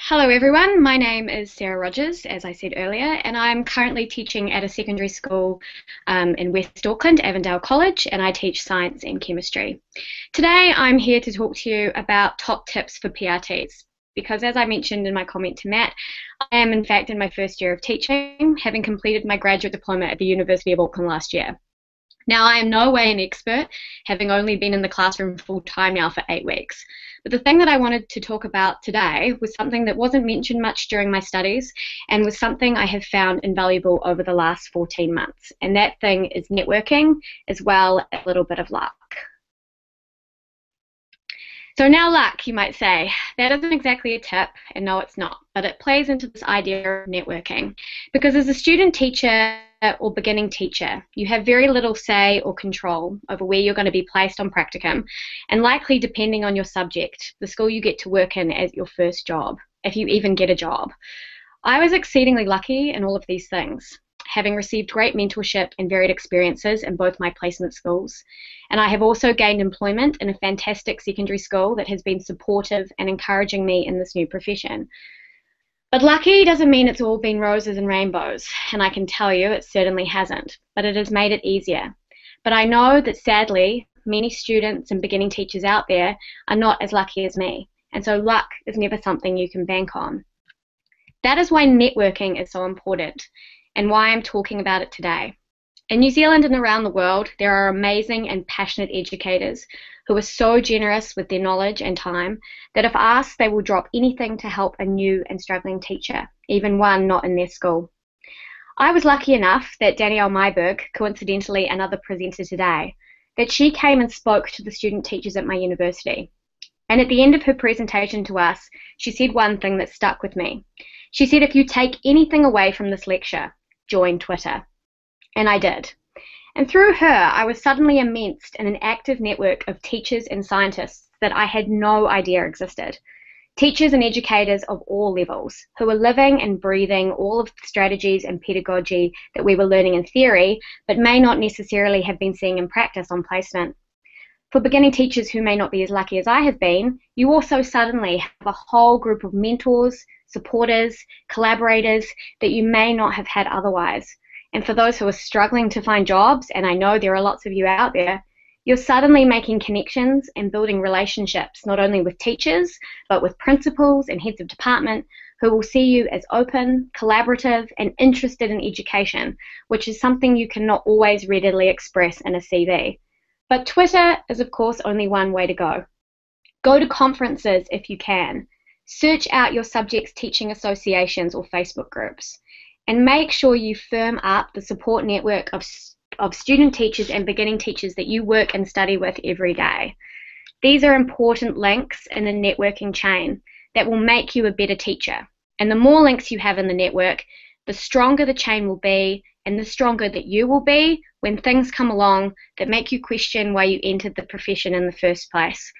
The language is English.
Hello everyone, my name is Sarah Rodgers, as I said earlier, and I'm currently teaching at a secondary school in West Auckland, Avondale College, and I teach science and chemistry. Today I'm here to talk to you about top tips for PRTs, because as I mentioned in my comment to Matt, I am in fact in my first year of teaching, having completed my graduate diploma at the University of Auckland last year. Now, I am no way an expert, having only been in the classroom full time now for 8 weeks. But the thing that I wanted to talk about today was something that wasn't mentioned much during my studies and was something I have found invaluable over the last 14 months. And that thing is networking, as well as a little bit of luck. So now luck, you might say. That isn't exactly a tip, and no, it's not, but it plays into this idea of networking. Because as a student teacher or beginning teacher, you have very little say or control over where you're going to be placed on practicum, and likely depending on your subject, the school you get to work in as your first job, if you even get a job. I was exceedingly lucky in all of these things, having received great mentorship and varied experiences in both my placement schools. And I have also gained employment in a fantastic secondary school that has been supportive and encouraging me in this new profession. But lucky doesn't mean it's all been roses and rainbows, and I can tell you it certainly hasn't, but it has made it easier. But I know that sadly, many students and beginning teachers out there are not as lucky as me, and so luck is never something you can bank on. That is why networking is so important, and why I'm talking about it today. In New Zealand and around the world, there are amazing and passionate educators who are so generous with their knowledge and time that if asked, they will drop anything to help a new and struggling teacher, even one not in their school. I was lucky enough that Danielle Myberg, coincidentally another presenter today, that she came and spoke to the student teachers at my university. And at the end of her presentation to us, she said one thing that stuck with me. She said, if you take anything away from this lecture, join Twitter. And I did. And through her, I was suddenly immersed in an active network of teachers and scientists that I had no idea existed. Teachers and educators of all levels who were living and breathing all of the strategies and pedagogy that we were learning in theory, but may not necessarily have been seeing in practice on placement. For beginning teachers who may not be as lucky as I have been, you also suddenly have a whole group of mentors, supporters, collaborators that you may not have had otherwise. And for those who are struggling to find jobs, and I know there are lots of you out there, you're suddenly making connections and building relationships, not only with teachers, but with principals and heads of department who will see you as open, collaborative, and interested in education, which is something you cannot always readily express in a CV. But Twitter is, of course, only one way to go. Go to conferences if you can. Search out your subject's teaching associations or Facebook groups. And make sure you firm up the support network of student teachers and beginning teachers that you work and study with every day. These are important links in the networking chain that will make you a better teacher. And the more links you have in the network, the stronger the chain will be, and the stronger that you will be when things come along that make you question why you entered the profession in the first place.